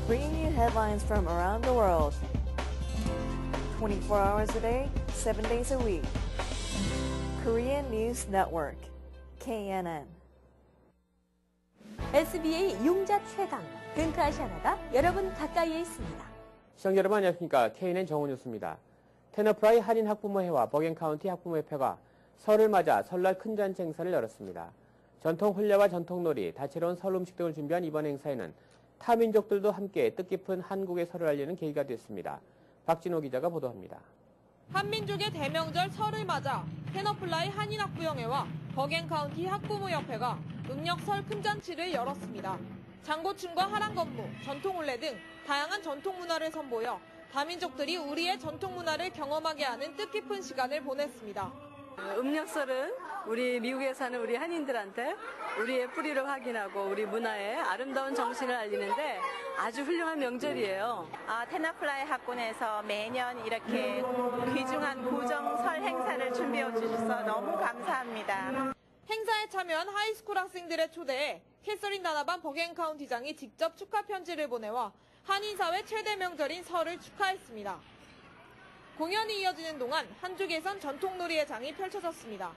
Bringing you headlines from around the world. 24 hours a day, 7 days a week. Korean News Network, KNN. SBA 용자 최강, 근크아시아나가 여러분 가까이에 있습니다. 시청자 여러분 안녕하십니까. KNN 정우 뉴스입니다. 테너프라이 한인 학부모회와 버겐카운티 학부모협회가 설을 맞아 설날 큰 잔치 행사를 열었습니다. 전통 혼례와 전통놀이, 다채로운 설 음식 등을 준비한 이번 행사에는 타민족들도 함께 뜻깊은 한국의 설을 알리는 계기가 됐습니다. 박진호 기자가 보도합니다. 한민족의 대명절 설을 맞아 테너플라이 한인학부형회와 버겐카운티 학부모협회가 음력 설 큰잔치를 열었습니다. 장고춤과 하란건무, 전통혼례 등 다양한 전통문화를 선보여 다민족들이 우리의 전통문화를 경험하게 하는 뜻깊은 시간을 보냈습니다. 음력설은 우리 미국에 사는 우리 한인들한테 우리의 뿌리를 확인하고 우리 문화의 아름다운 정신을 알리는데 아주 훌륭한 명절이에요. 테너플라이 학군에서 매년 이렇게 귀중한 고정 설 행사를 준비해 주셔서 너무 감사합니다. 행사에 참여한 하이스쿨 학생들의 초대에 캐서린 다나반 버겐카운티장이 직접 축하 편지를 보내와 한인사회 최대 명절인 설을 축하했습니다. 공연이 이어지는 동안 한쪽에선 전통놀이의 장이 펼쳐졌습니다.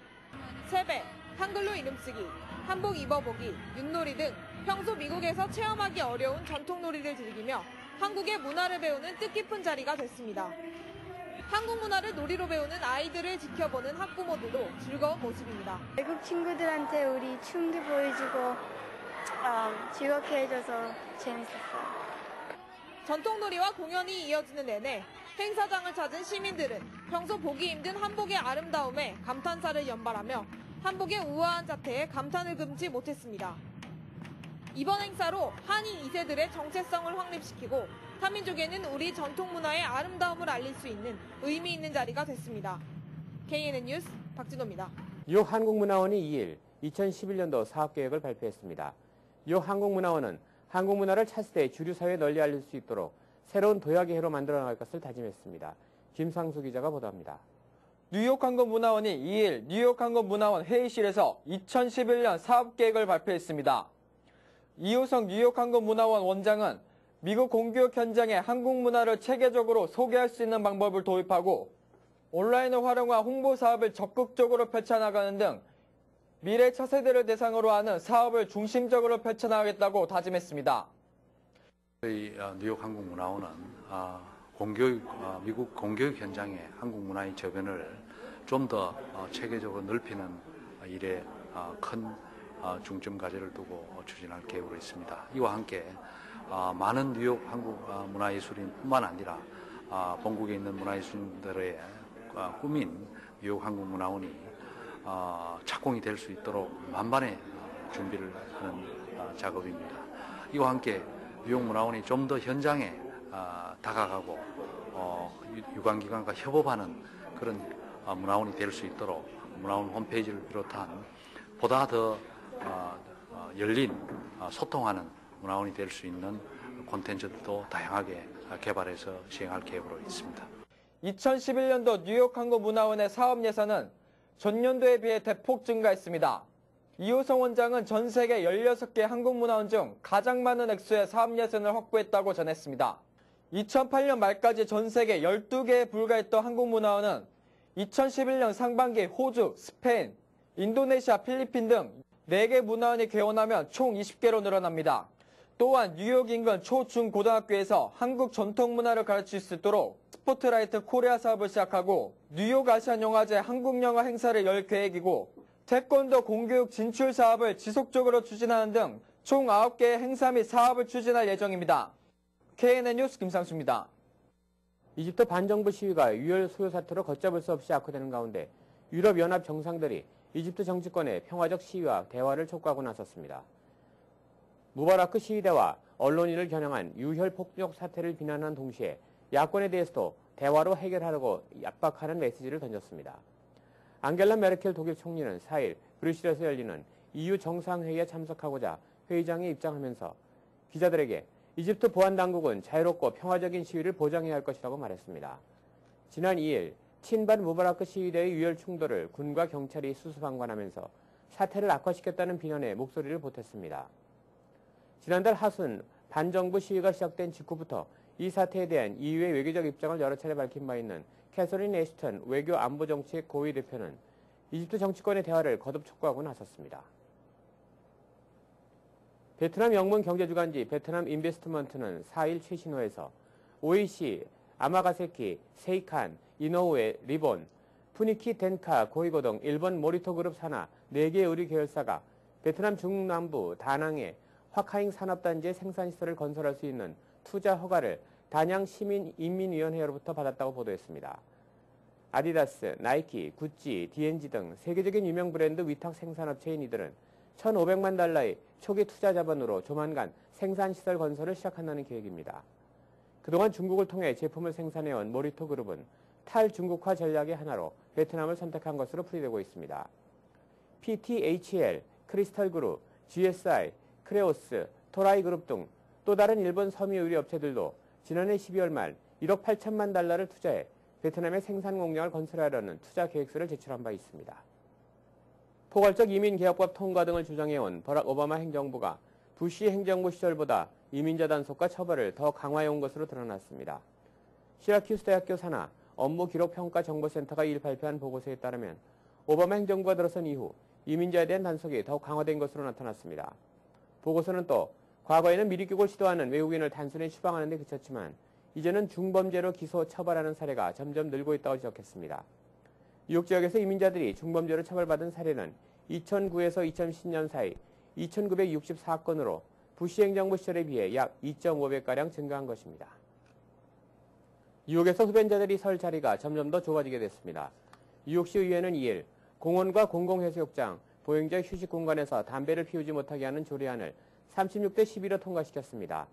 세배, 한글로 이름쓰기, 한복 입어보기, 윷놀이 등 평소 미국에서 체험하기 어려운 전통놀이를 즐기며 한국의 문화를 배우는 뜻깊은 자리가 됐습니다. 한국 문화를 놀이로 배우는 아이들을 지켜보는 학부모들도 즐거운 모습입니다. 외국 친구들한테 우리 춤도 보여주고 즐겁게 해줘서 재밌었어요. 전통놀이와 공연이 이어지는 내내 행사장을 찾은 시민들은 평소 보기 힘든 한복의 아름다움에 감탄사를 연발하며 한복의 우아한 자태에 감탄을 금치 못했습니다. 이번 행사로 한인 2세들의 정체성을 확립시키고 타민족에는 우리 전통문화의 아름다움을 알릴 수 있는 의미 있는 자리가 됐습니다. KNN 뉴스 박진호입니다. 뉴욕 한국문화원이 2일 2011년도 사업계획을 발표했습니다. 뉴욕 한국문화원은 한국 문화를 차세대 주류사회에 널리 알릴 수 있도록 새로운 도약의 해로 만들어 나갈 것을 다짐했습니다. 김상수 기자가 보도합니다. 뉴욕 한국문화원이 2일 뉴욕 한국문화원 회의실에서 2011년 사업계획을 발표했습니다. 이호성 뉴욕 한국문화원 원장은 미국 공교육 현장에 한국 문화를 체계적으로 소개할 수 있는 방법을 도입하고 온라인을 활용한 홍보 사업을 적극적으로 펼쳐나가는 등 미래 차세대를 대상으로 하는 사업을 중심적으로 펼쳐나가겠다고 다짐했습니다. 저희 뉴욕 한국문화원은 미국 공교육 현장에 한국 문화의 저변을 좀 더 체계적으로 넓히는 일에 큰 중점 과제를 두고 추진할 계획으로 있습니다. 이와 함께 많은 뉴욕 한국 문화예술인뿐만 아니라 본국에 있는 문화예술인들의 꿈인 뉴욕 한국문화원이 착공이 될 수 있도록 만반의 준비를 하는 작업입니다. 이와 함께 뉴욕 문화원이 좀 더 현장에 다가가고 유관기관과 협업하는 그런 문화원이 될 수 있도록 문화원 홈페이지를 비롯한 보다 더 열린 소통하는 문화원이 될 수 있는 콘텐츠도 다양하게 개발해서 시행할 계획으로 있습니다. 2011년도 뉴욕 한국문화원의 사업 예산은 전년도에 비해 대폭 증가했습니다. 이호성 원장은 전 세계 16개 한국문화원 중 가장 많은 액수의 사업 예산을 확보했다고 전했습니다. 2008년 말까지 전 세계 12개에 불과했던 한국문화원은 2011년 상반기 호주, 스페인, 인도네시아, 필리핀 등 4개 문화원이 개원하면 총 20개로 늘어납니다. 또한 뉴욕 인근 초, 중, 고등학교에서 한국 전통문화를 가르칠 수 있도록 스포트라이트 코리아 사업을 시작하고 뉴욕 아시안 영화제 한국 영화 행사를 열 계획이고 태권도 공교육 진출 사업을 지속적으로 추진하는 등 총 9개의 행사 및 사업을 추진할 예정입니다. KNN 뉴스 김상수입니다. 이집트 반정부 시위가 유혈 소요 사태로 걷잡을 수 없이 악화되는 가운데 유럽연합 정상들이 이집트 정치권의 평화적 시위와 대화를 촉구하고 나섰습니다. 무바라크 시위대와 언론인을 겨냥한 유혈 폭력 사태를 비난한 동시에 야권에 대해서도 대화로 해결하려고 압박하는 메시지를 던졌습니다. 앙겔라 메르켈 독일 총리는 4일 브뤼셀에서 열리는 EU 정상회의에 참석하고자 회의장에 입장하면서 기자들에게 이집트 보안당국은 자유롭고 평화적인 시위를 보장해야 할 것이라고 말했습니다. 지난 2일 친반 무바라크 시위대의 유혈 충돌을 군과 경찰이 수습방관하면서 사태를 악화시켰다는 비난에 목소리를 보탰습니다. 지난달 하순 반정부 시위가 시작된 직후부터 이 사태에 대한 EU의 외교적 입장을 여러 차례 밝힌 바 있는 캐서린 애슈턴 외교 안보 정책 고위 대표는 이집트 정치권의 대화를 거듭 촉구하고 나섰습니다. 베트남 영문 경제주간지 베트남 인베스트먼트는 4일 최신호에서 오이시, 아마가세키, 세이칸, 이노우에, 리본, 푸니키 덴카, 고이고 등 일본 모리토 그룹 산하 4개 의류 계열사가 베트남 중남부 다낭에 화카잉 산업단지의 생산시설을 건설할 수 있는 투자 허가를 단양 시민인민위원회로부터 받았다고 보도했습니다. 아디다스, 나이키, 구찌, D&G 등 세계적인 유명 브랜드 위탁 생산업체인 이들은 1,500만 달러의 초기 투자 자본으로 조만간 생산시설 건설을 시작한다는 계획입니다. 그동안 중국을 통해 제품을 생산해온 모리토 그룹은 탈중국화 전략의 하나로 베트남을 선택한 것으로 풀이되고 있습니다. PTHL, 크리스탈 그룹, GSI, 크레오스, 토라이 그룹 등 또 다른 일본 섬유 의류 업체들도 지난해 12월 말 1억 8천만 달러를 투자해 베트남의 생산 공장을 건설하려는 투자 계획서를 제출한 바 있습니다. 포괄적 이민개혁법 통과 등을 주장해온 버락 오바마 행정부가 부시 행정부 시절보다 이민자 단속과 처벌을 더 강화해온 것으로 드러났습니다. 시라큐스 대학교 산하 업무기록평가정보센터가 2일 발표한 보고서에 따르면 오바마 행정부가 들어선 이후 이민자에 대한 단속이 더욱 강화된 것으로 나타났습니다. 보고서는 또 과거에는 미립국을 시도하는 외국인을 단순히 추방하는 데 그쳤지만 이제는 중범죄로 기소, 처벌하는 사례가 점점 늘고 있다고 지적했습니다. 뉴욕 지역에서 이민자들이 중범죄로 처벌받은 사례는 2009에서 2010년 사이 2,964건으로 부시 행정부 시절에 비해 약 2.5배가량 증가한 것입니다. 뉴욕에서 흡연자들이 설 자리가 점점 더 좁아지게 됐습니다. 뉴욕시 의회는 2일 공원과 공공해수욕장, 보행자 휴식 공간에서 담배를 피우지 못하게 하는 조례안을 36대 11로 통과시켰습니다.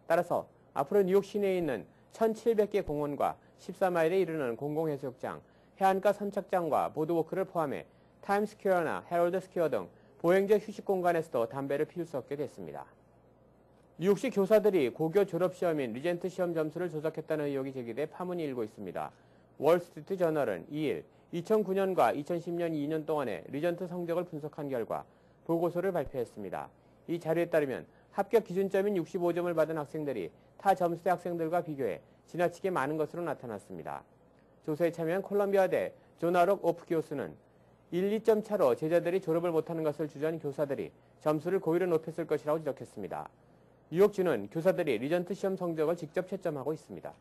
따라서 앞으로 뉴욕 시내에 있는 1,700개 공원과 14마일에 이르는 공공해수욕장, 해안가 선착장과 보드워크를 포함해 타임스퀘어나 헤럴드 스퀘어 등 보행자 휴식 공간에서도 담배를 피울 수 없게 됐습니다. 뉴욕시 교사들이 고교 졸업시험인 리젠트 시험 점수를 조작했다는 의혹이 제기돼 파문이 일고 있습니다. 월스트리트 저널은 2일 2009년과 2010년 2년 동안의 리전트 성적을 분석한 결과 보고서를 발표했습니다. 이 자료에 따르면 합격 기준점인 65점을 받은 학생들이 타 점수대 학생들과 비교해 지나치게 많은 것으로 나타났습니다. 조사에 참여한 콜럼비아대 조나록 오프 교수는 1, 2점 차로 제자들이 졸업을 못하는 것을 주저한 교사들이 점수를 고의로 높였을 것이라고 지적했습니다. 뉴욕주는 교사들이 리전트 시험 성적을 직접 채점하고 있습니다.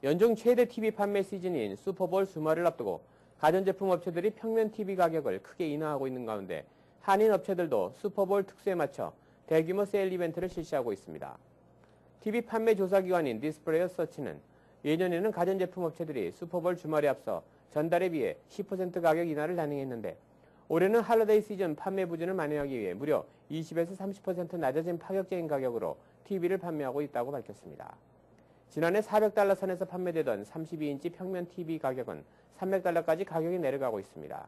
연중 최대 TV 판매 시즌인 슈퍼볼 주말을 앞두고 가전제품 업체들이 평면 TV 가격을 크게 인하하고 있는 가운데 한인 업체들도 슈퍼볼 특수에 맞춰 대규모 세일 이벤트를 실시하고 있습니다. TV 판매 조사기관인 디스플레이어 서치는 예년에는 가전제품 업체들이 슈퍼볼 주말에 앞서 전달에 비해 10% 가격 인하를 단행했는데 올해는 할러데이 시즌 판매 부진을 만회하기 위해 무려 20에서 30% 낮아진 파격적인 가격으로 TV를 판매하고 있다고 밝혔습니다. 지난해 400달러 선에서 판매되던 32인치 평면 TV 가격은 300달러까지 가격이 내려가고 있습니다.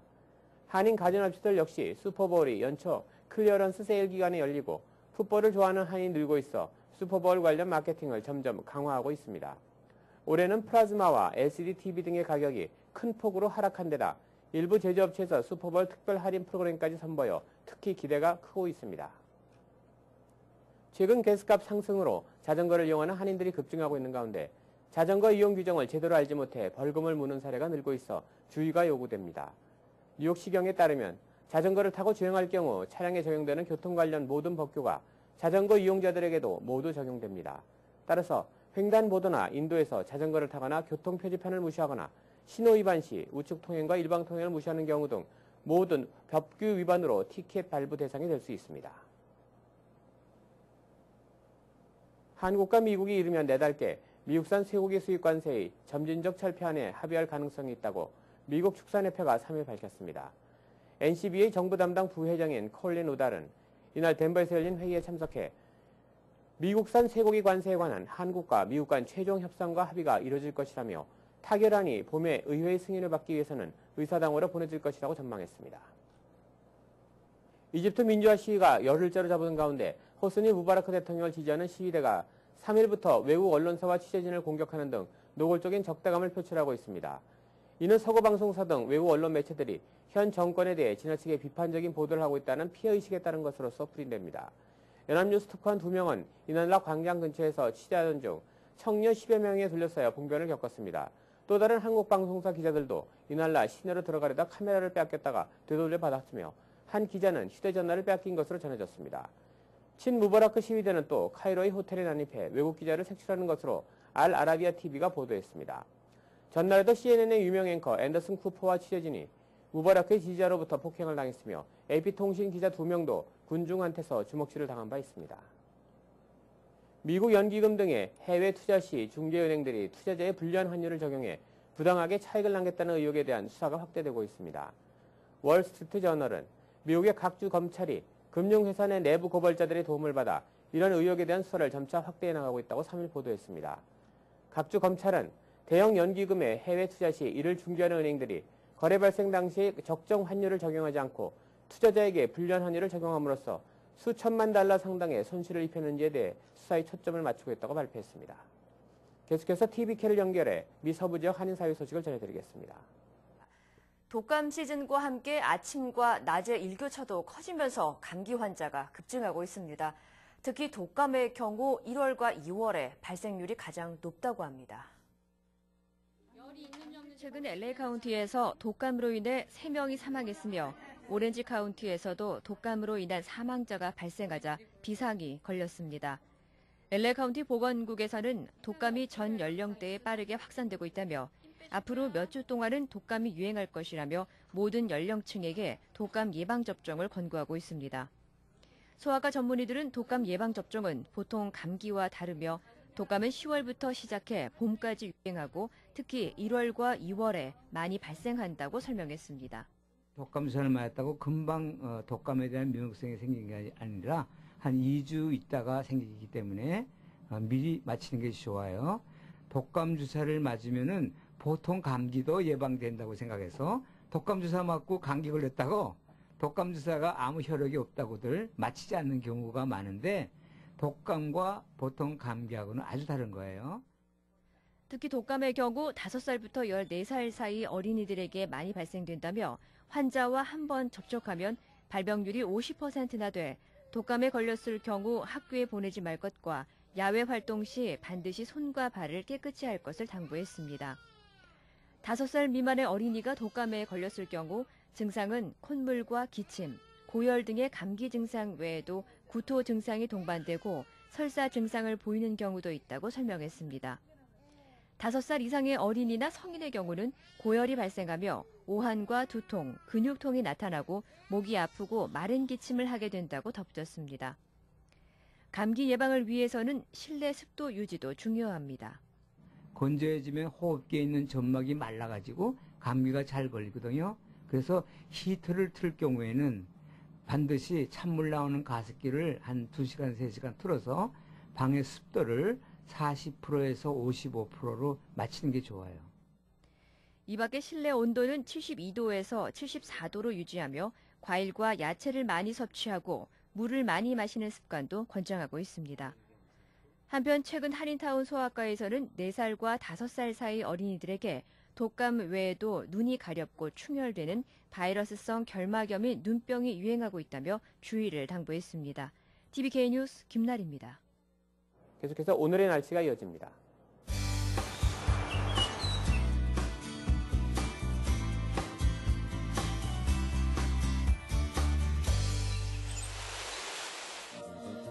한인 가전업체들 역시 슈퍼볼이 연초 클리어런스 세일 기간에 열리고 풋볼을 좋아하는 한인이 늘고 있어 슈퍼볼 관련 마케팅을 점점 강화하고 있습니다. 올해는 플라즈마와 LCD TV 등의 가격이 큰 폭으로 하락한 데다 일부 제조업체에서 슈퍼볼 특별 할인 프로그램까지 선보여 특히 기대가 크고 있습니다. 최근 가스값 상승으로 자전거를 이용하는 한인들이 급증하고 있는 가운데 자전거 이용 규정을 제대로 알지 못해 벌금을 무는 사례가 늘고 있어 주의가 요구됩니다. 뉴욕시경에 따르면 자전거를 타고 주행할 경우 차량에 적용되는 교통 관련 모든 법규가 자전거 이용자들에게도 모두 적용됩니다. 따라서 횡단보도나 인도에서 자전거를 타거나 교통 표지판을 무시하거나 신호 위반 시 우측 통행과 일방 통행을 무시하는 경우 등 모든 법규 위반으로 티켓 발부 대상이 될 수 있습니다. 한국과 미국이 이르면 내달게 미국산 쇠고기 수입 관세의 점진적 철폐안에 합의할 가능성이 있다고 미국 축산협회가 3일 밝혔습니다. NCBA 정부 담당 부회장인 콜린 우달은 이날 덴버에서 열린 회의에 참석해 미국산 쇠고기 관세에 관한 한국과 미국 간 최종 협상과 합의가 이뤄질 것이라며 타결안이 봄에 의회의 승인을 받기 위해서는 의사당으로 보내질 것이라고 전망했습니다. 이집트 민주화 시위가 열흘째로 접어든 가운데 호스니 무바라크 대통령을 지지하는 시위대가 3일부터 외국 언론사와 취재진을 공격하는 등 노골적인 적대감을 표출하고 있습니다. 이는 서구 방송사 등 외국 언론 매체들이 현 정권에 대해 지나치게 비판적인 보도를 하고 있다는 피해의식에 따른 것으로서 풀이됩니다. 연합뉴스 특파원 2명은 이날라 광장 근처에서 취재하던 중 청년 10여 명에 둘러싸여 봉변을 겪었습니다. 또 다른 한국 방송사 기자들도 이날라 시내로 들어가려다 카메라를 빼앗겼다가 되돌려 받았으며 한 기자는 휴대전화를 빼앗긴 것으로 전해졌습니다. 친무바라크 시위대는 또 카이로의 호텔에 난입해 외국 기자를 색출하는 것으로 알 아라비아 TV가 보도했습니다. 전날에도 CNN의 유명 앵커 앤더슨 쿠퍼와 취재진이 무바라크의 지지자로부터 폭행을 당했으며 AP통신 기자 2명도 군중한테서 주먹질을 당한 바 있습니다. 미국 연기금 등의 해외 투자 시 중개은행들이 투자자의 불리한 환율을 적용해 부당하게 차익을 남겼다는 의혹에 대한 수사가 확대되고 있습니다. 월스트리트 저널은 미국의 각주 검찰이 금융회사 내 내부 고발자들의 도움을 받아 이런 의혹에 대한 수사를 점차 확대해 나가고 있다고 3일 보도했습니다. 각주 검찰은 대형 연기금의 해외 투자 시 이를 중개하는 은행들이 거래 발생 당시 적정 환율을 적용하지 않고 투자자에게 불리한 환율을 적용함으로써 수천만 달러 상당의 손실을 입혔는지에 대해 수사의 초점을 맞추고 있다고 발표했습니다. 계속해서 TVK를 연결해 미 서부 지역 한인 사회 소식을 전해드리겠습니다. 독감 시즌과 함께 아침과 낮의 일교차도 커지면서 감기 환자가 급증하고 있습니다. 특히 독감의 경우 1월과 2월에 발생률이 가장 높다고 합니다. 최근 LA 카운티에서 독감으로 인해 3명이 사망했으며 오렌지 카운티에서도 독감으로 인한 사망자가 발생하자 비상이 걸렸습니다. LA 카운티 보건국에서는 독감이 전 연령대에 빠르게 확산되고 있다며 앞으로 몇 주 동안은 독감이 유행할 것이라며 모든 연령층에게 독감 예방접종을 권고하고 있습니다. 소아과 전문의들은 독감 예방접종은 보통 감기와 다르며 독감은 10월부터 시작해 봄까지 유행하고 특히 1월과 2월에 많이 발생한다고 설명했습니다. 독감 주사를 맞았다고 금방 독감에 대한 면역성이 생긴 게 아니라 한 2주 있다가 생기기 때문에 미리 맞히는 게 좋아요. 독감 주사를 맞으면은 보통 감기도 예방된다고 생각해서 독감 주사 맞고 감기 걸렸다고 독감 주사가 아무 효력이 없다고들 맞히지 않는 경우가 많은데 독감과 보통 감기하고는 아주 다른 거예요. 특히 독감의 경우 5살부터 14살 사이 어린이들에게 많이 발생된다며 환자와 한 번 접촉하면 발병률이 50%나 돼 독감에 걸렸을 경우 학교에 보내지 말 것과 야외 활동 시 반드시 손과 발을 깨끗이 할 것을 당부했습니다. 5살 미만의 어린이가 독감에 걸렸을 경우 증상은 콧물과 기침, 고열 등의 감기 증상 외에도 구토 증상이 동반되고 설사 증상을 보이는 경우도 있다고 설명했습니다. 5살 이상의 어린이나 성인의 경우는 고열이 발생하며 오한과 두통, 근육통이 나타나고 목이 아프고 마른 기침을 하게 된다고 덧붙였습니다. 감기 예방을 위해서는 실내 습도 유지도 중요합니다. 건조해지면 호흡기에 있는 점막이 말라가지고 감기가 잘 걸리거든요. 그래서 히터를 틀 경우에는 반드시 찬물 나오는 가습기를 한 2시간, 3시간 틀어서 방의 습도를 40%에서 55%로 맞추는 게 좋아요. 이 밖에 실내 온도는 72도에서 74도로 유지하며 과일과 야채를 많이 섭취하고 물을 많이 마시는 습관도 권장하고 있습니다. 한편 최근 한인타운 소아과에서는 4살과 5살 사이 어린이들에게 독감 외에도 눈이 가렵고 충혈되는 바이러스성 결막염인 눈병이 유행하고 있다며 주의를 당부했습니다. TVK 뉴스 김나리입니다. 계속해서 오늘의 날씨가 이어집니다.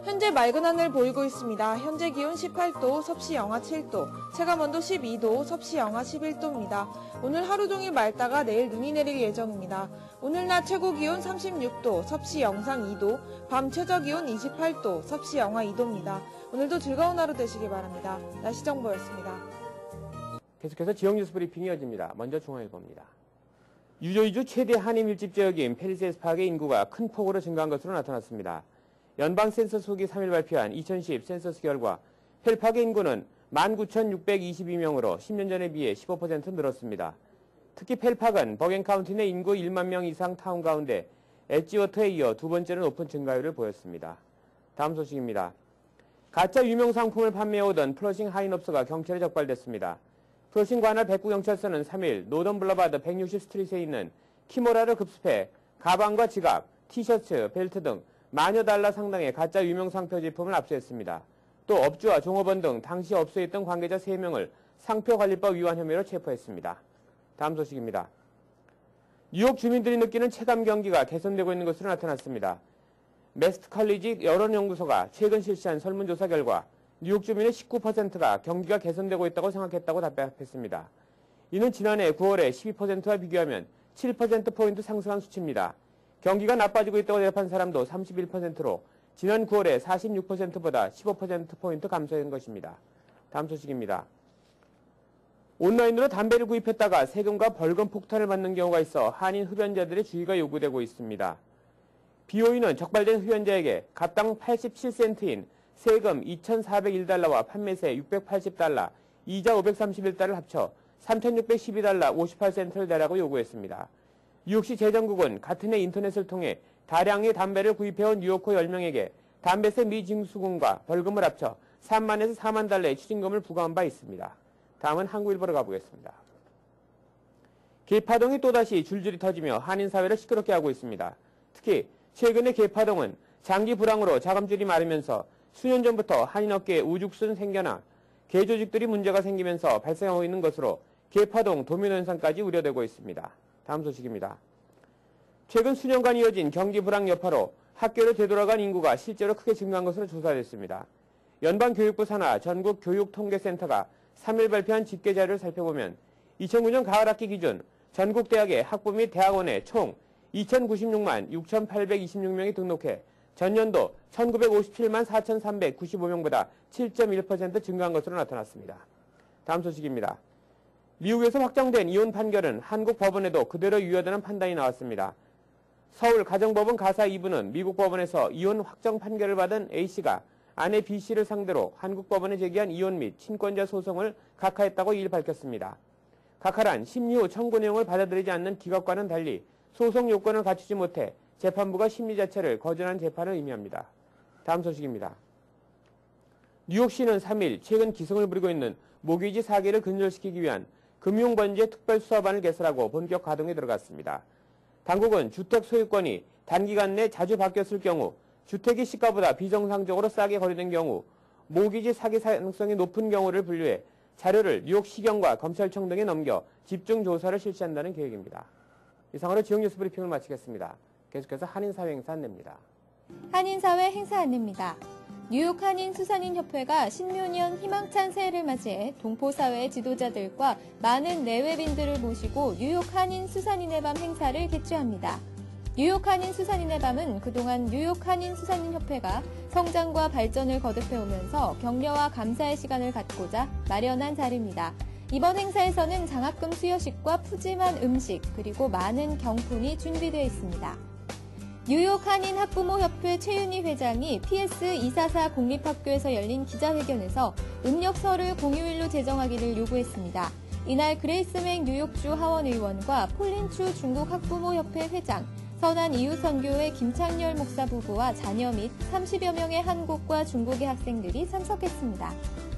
현재 맑은 하늘 보이고 있습니다. 현재 기온 18도, 섭씨 영하 7도, 체감온도 12도, 섭씨 영하 11도입니다. 오늘 하루 종일 맑다가 내일 눈이 내릴 예정입니다. 오늘 낮 최고 기온 36도, 섭씨 영상 2도, 밤 최저 기온 28도, 섭씨 영하 2도입니다. 오늘도 즐거운 하루 되시기 바랍니다. 날씨 정보였습니다. 계속해서 지역 뉴스 브리핑이 이어집니다. 먼저 중앙일보입니다. 유조이주 최대 한인 밀집 지역인 펠리세이드 파크의 인구가 큰 폭으로 증가한 것으로 나타났습니다. 연방 센서스국이 3일 발표한 2010 센서스 결과 펠팍의 인구는 19,622명으로 10년 전에 비해 15% 늘었습니다. 특히 펠팍은 버겐 카운티 내 인구 1만 명 이상 타운 가운데 엣지워터에 이어 두 번째로 높은 증가율을 보였습니다. 다음 소식입니다. 가짜 유명 상품을 판매해오던 플러싱 하인업소가 경찰에 적발됐습니다. 플러싱 관할 백구경찰서는 3일 노던 블러바드 160 스트리트에 있는 키모라를 급습해 가방과 지갑, 티셔츠, 벨트 등 만여 달러 상당의 가짜 유명 상표 제품을 압수했습니다. 또 업주와 종업원 등 당시 업소에 있던 관계자 3명을 상표관리법 위반 혐의로 체포했습니다. 다음 소식입니다. 뉴욕 주민들이 느끼는 체감 경기가 개선되고 있는 것으로 나타났습니다. 메스트 컬리지 여론연구소가 최근 실시한 설문조사 결과 뉴욕 주민의 19%가 경기가 개선되고 있다고 생각했다고 답했습니다. 이는 지난해 9월에 12%와 비교하면 7%포인트 상승한 수치입니다. 경기가 나빠지고 있다고 대답한 사람도 31%로 지난 9월에 46%보다 15%포인트 감소한 것입니다. 다음 소식입니다. 온라인으로 담배를 구입했다가 세금과 벌금 폭탄을 받는 경우가 있어 한인 흡연자들의 주의가 요구되고 있습니다. BOE는 적발된 흡연자에게 갑당 87센트인 세금 2,401달러와 판매세 680달러, 이자 531달러를 합쳐 3,612달러 58센트를 내라고 요구했습니다. 뉴욕시 재정국은 같은 해 인터넷을 통해 다량의 담배를 구입해온 뉴요커 10명에게 담배세 미징수금과 벌금을 합쳐 3만에서 4만 달러의 추징금을 부과한 바 있습니다. 다음은 한국일보로 가보겠습니다. 개파동이 또다시 줄줄이 터지며 한인사회를 시끄럽게 하고 있습니다. 특히 최근에 개파동은 장기 불황으로 자금줄이 마르면서 수년 전부터 한인업계에 우죽순 생겨나 개조직들이 문제가 생기면서 발생하고 있는 것으로 개파동 도미노 현상까지 우려되고 있습니다. 다음 소식입니다. 최근 수년간 이어진 경기 불황 여파로 학교를 되돌아간 인구가 실제로 크게 증가한 것으로 조사됐습니다. 연방교육부 산하 전국교육통계센터가 3일 발표한 집계 자료를 살펴보면 2009년 가을학기 기준 전국 대학의 학부 및 대학원에 총 2,096만 6,826명이 등록해 전년도 1,957만 4,395명보다 7.1% 증가한 것으로 나타났습니다. 다음 소식입니다. 미국에서 확정된 이혼 판결은 한국 법원에도 그대로 유효하다는 판단이 나왔습니다. 서울 가정법원 가사 2부는 미국 법원에서 이혼 확정 판결을 받은 A씨가 아내 B씨를 상대로 한국 법원에 제기한 이혼 및 친권자 소송을 각하했다고 이를 밝혔습니다. 각하란 심리 후 청구 내용을 받아들이지 않는 기각과는 달리 소송 요건을 갖추지 못해 재판부가 심리 자체를 거절한 재판을 의미합니다. 다음 소식입니다. 뉴욕시는 3일 최근 기승을 부리고 있는 모기지 사기를 근절시키기 위한 금융번제 특별수사반을 개설하고 본격 가동에 들어갔습니다. 당국은 주택 소유권이 단기간 내 자주 바뀌었을 경우, 주택이 시가보다 비정상적으로 싸게 거래된 경우, 모기지 사기 가능성이 높은 경우를 분류해 자료를 뉴욕시경과 검찰청 등에 넘겨 집중 조사를 실시한다는 계획입니다. 이상으로 지역 뉴스 브리핑을 마치겠습니다. 계속해서 한인사회 행사 안내입니다. 한인사회 행사 안내입니다. 뉴욕 한인수산인협회가 신묘년 희망찬 새해를 맞이해 동포사회 지도자들과 많은 내외빈들을 모시고 뉴욕 한인수산인의 밤 행사를 개최합니다. 뉴욕 한인수산인의 밤은 그동안 뉴욕 한인수산인협회가 성장과 발전을 거듭해오면서 격려와 감사의 시간을 갖고자 마련한 자리입니다. 이번 행사에서는 장학금 수여식과 푸짐한 음식 그리고 많은 경품이 준비되어 있습니다. 뉴욕 한인학부모협회 최윤희 회장이 PS244 공립학교에서 열린 기자회견에서 음력설을 공휴일로 제정하기를 요구했습니다. 이날 그레이스맥 뉴욕주 하원의원과 폴린추 중국 학부모협회 회장, 선한 이웃선교회 김창열 목사 부부와 자녀 및 30여 명의 한국과 중국의 학생들이 참석했습니다.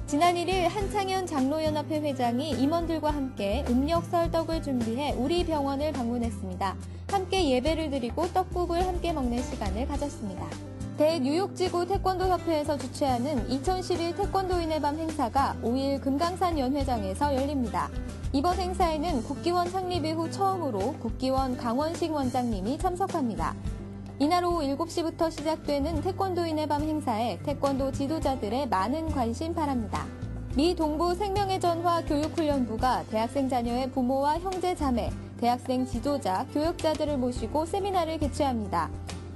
지난 1일 한창현 장로연합회 회장이 임원들과 함께 음력설 떡을 준비해 우리 병원을 방문했습니다. 함께 예배를 드리고 떡국을 함께 먹는 시간을 가졌습니다. 대뉴욕지구 태권도협회에서 주최하는 2011 태권도인의 밤 행사가 5일 금강산 연회장에서 열립니다. 이번 행사에는 국기원 창립 이후 처음으로 국기원 강원식 원장님이 참석합니다. 이날 오후 7시부터 시작되는 태권도인의 밤 행사에 태권도 지도자들의 많은 관심 바랍니다. 미 동부 생명의 전화 교육훈련부가 대학생 자녀의 부모와 형제 자매, 대학생 지도자, 교육자들을 모시고 세미나를 개최합니다.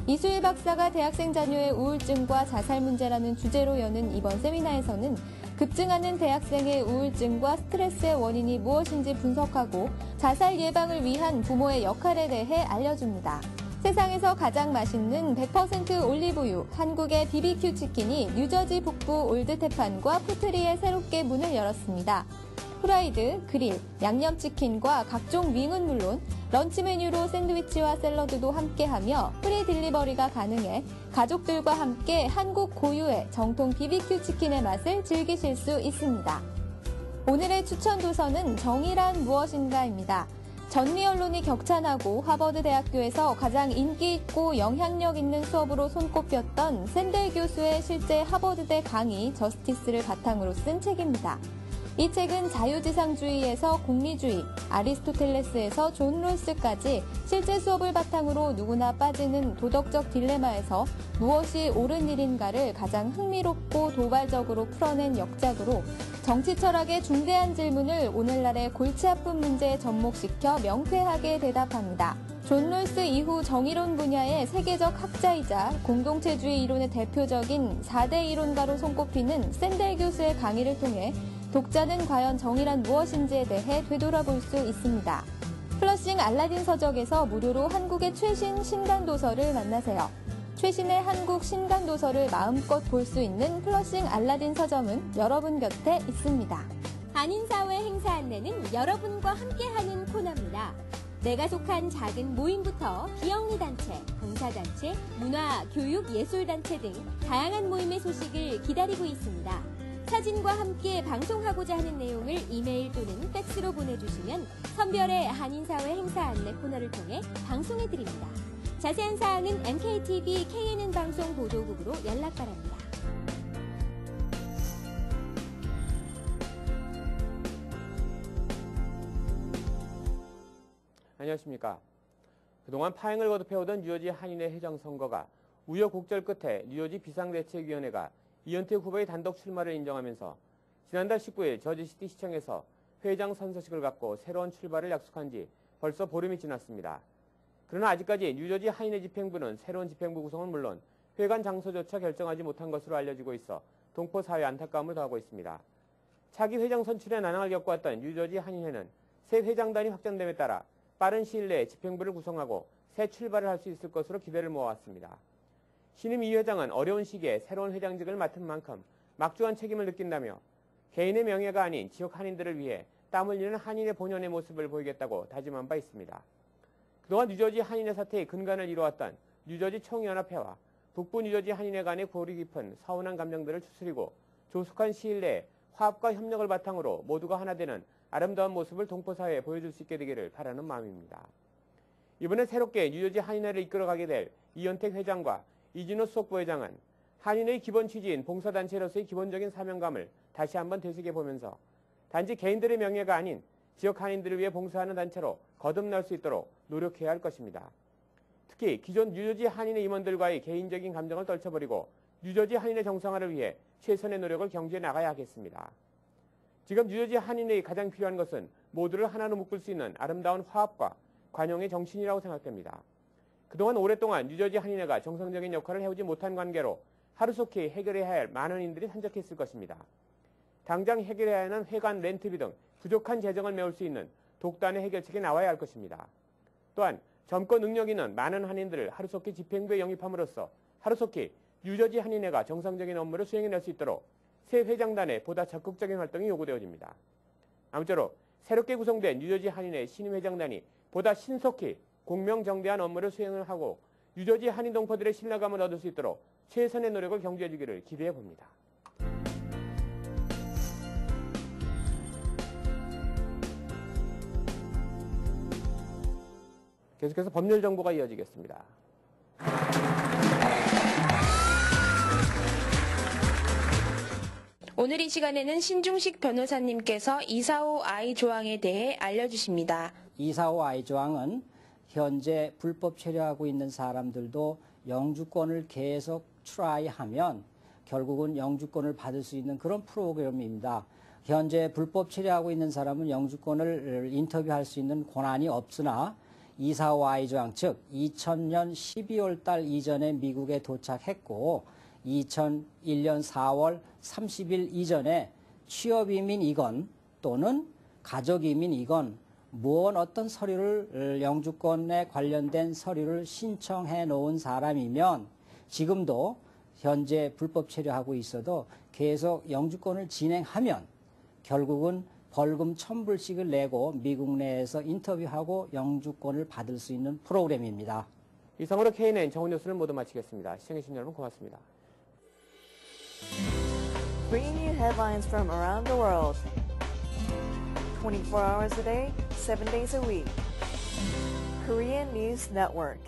이수일 박사가 대학생 자녀의 우울증과 자살 문제라는 주제로 여는 이번 세미나에서는 급증하는 대학생의 우울증과 스트레스의 원인이 무엇인지 분석하고 자살 예방을 위한 부모의 역할에 대해 알려줍니다. 세상에서 가장 맛있는 100% 올리브유, 한국의 BBQ 치킨이 뉴저지 북부 올드테판과 푸트리에 새롭게 문을 열었습니다. 프라이드, 그릴, 양념치킨과 각종 윙은 물론 런치 메뉴로 샌드위치와 샐러드도 함께하며 프리 딜리버리가 가능해 가족들과 함께 한국 고유의 정통 BBQ 치킨의 맛을 즐기실 수 있습니다. 오늘의 추천 도서는 정의란 무엇인가입니다. 전미 언론이 격찬하고 하버드 대학교에서 가장 인기 있고 영향력 있는 수업으로 손꼽혔던 샌델 교수의 실제 하버드대 강의 저스티스를 바탕으로 쓴 책입니다. 이 책은 자유지상주의에서 공리주의, 아리스토텔레스에서 존 롤스까지 실제 수업을 바탕으로 누구나 빠지는 도덕적 딜레마에서 무엇이 옳은 일인가를 가장 흥미롭고 도발적으로 풀어낸 역작으로 정치 철학의 중대한 질문을 오늘날의 골치 아픈 문제에 접목시켜 명쾌하게 대답합니다. 존 롤스 이후 정의론 분야의 세계적 학자이자 공동체주의 이론의 대표적인 4대 이론가로 손꼽히는 샌델 교수의 강의를 통해 독자는 과연 정의란 무엇인지에 대해 되돌아볼 수 있습니다. 플러싱 알라딘 서적에서 무료로 한국의 최신 신간도서를 만나세요. 최신의 한국 신간도서를 마음껏 볼 수 있는 플러싱 알라딘 서점은 여러분 곁에 있습니다. 한인사회 행사 안내는 여러분과 함께하는 코너입니다. 내가 속한 작은 모임부터 비영리단체, 봉사단체, 문화, 교육, 예술단체 등 다양한 모임의 소식을 기다리고 있습니다. 사진과 함께 방송하고자 하는 내용을 이메일 또는 팩스로 보내주시면 선별의 한인사회 행사 안내 코너를 통해 방송해드립니다. 자세한 사항은 MKTV KNN 방송 보도국으로 연락 바랍니다. 안녕하십니까. 그동안 파행을 거듭해오던 뉴저지 한인회 회장 선거가 우여곡절 끝에 뉴저지 비상대책위원회가 이현택 후보의 단독 출마를 인정하면서 지난달 19일 저지시티 시청에서 회장 선서식을 갖고 새로운 출발을 약속한 지 벌써 보름이 지났습니다. 그러나 아직까지 뉴저지 한인회 집행부는 새로운 집행부 구성은 물론 회관 장소조차 결정하지 못한 것으로 알려지고 있어 동포 사회에 안타까움을 더하고 있습니다. 차기 회장 선출에 난항을 겪어왔던 뉴저지 한인회는 새 회장단이 확정됨에 따라 빠른 시일 내에 집행부를 구성하고 새 출발을 할 수 있을 것으로 기대를 모아왔습니다. 신임 이 회장은 어려운 시기에 새로운 회장직을 맡은 만큼 막중한 책임을 느낀다며 개인의 명예가 아닌 지역 한인들을 위해 땀 흘리는 한인의 본연의 모습을 보이겠다고 다짐한 바 있습니다. 그동안 뉴저지 한인회 사태의 근간을 이루었던 뉴저지 총연합회와 북부 뉴저지 한인회 간의 골이 깊은 서운한 감정들을 추스리고 조속한 시일 내에 화합과 협력을 바탕으로 모두가 하나 되는 아름다운 모습을 동포사회에 보여줄 수 있게 되기를 바라는 마음입니다. 이번에 새롭게 뉴저지 한인회를 이끌어가게 될 이현택 회장과 이진호 수석부 회장은 한인회의 기본 취지인 봉사단체로서의 기본적인 사명감을 다시 한번 되새겨보면서 단지 개인들의 명예가 아닌 지역 한인들을 위해 봉사하는 단체로 거듭날 수 있도록 노력해야 할 것입니다. 특히 기존 뉴저지 한인회 임원들과의 개인적인 감정을 떨쳐버리고 뉴저지 한인회 정상화를 위해 최선의 노력을 경주해 나가야 하겠습니다. 지금 뉴저지 한인회의 가장 필요한 것은 모두를 하나로 묶을 수 있는 아름다운 화합과 관용의 정신이라고 생각됩니다. 그동안 오랫동안 뉴저지 한인회가 정상적인 역할을 해오지 못한 관계로 하루속히 해결해야 할 많은 일들이 산적했을 것입니다. 당장 해결해야 하는 회관 렌트비 등 부족한 재정을 메울 수 있는 독단의 해결책이 나와야 할 것입니다. 또한 젊고 능력 있는 많은 한인들을 하루속히 집행부에 영입함으로써 하루속히 뉴저지 한인회가 정상적인 업무를 수행해낼 수 있도록 새 회장단의 보다 적극적인 활동이 요구되어집니다. 아무쪼록 새롭게 구성된 뉴저지 한인회 신임 회장단이 보다 신속히 공명정대한 업무를 수행을 하고 뉴저지 한인 동포들의 신뢰감을 얻을 수 있도록 최선의 노력을 경주해 주기를 기대해 봅니다. 계속해서 법률 정보가 이어지겠습니다. 오늘 이 시간에는 신중식 변호사님께서 245I 조항에 대해 알려주십니다. 245I 조항은 현재 불법 체류하고 있는 사람들도 영주권을 계속 트라이하면 결국은 영주권을 받을 수 있는 그런 프로그램입니다. 현재 불법 체류하고 있는 사람은 영주권을 인터뷰할 수 있는 권한이 없으나 245I 조항, 즉 2000년 12월 달 이전에 미국에 도착했고 2001년 4월 30일 이전에 취업이민이건 또는 가족이민이건 어떤 서류를 영주권에 관련된 서류를 신청해 놓은 사람이면 지금도 현재 불법 체류하고 있어도 계속 영주권을 진행하면 결국은 벌금 1,000불씩을 내고 미국 내에서 인터뷰하고 영주권을 받을 수 있는 프로그램입니다. 이상으로 KNN 정오 뉴스를 모두 마치겠습니다. 시청해주신 여러분 고맙습니다. Bringing you headlines from around the world. 24 hours a day, 7 days a week. Korean News Network.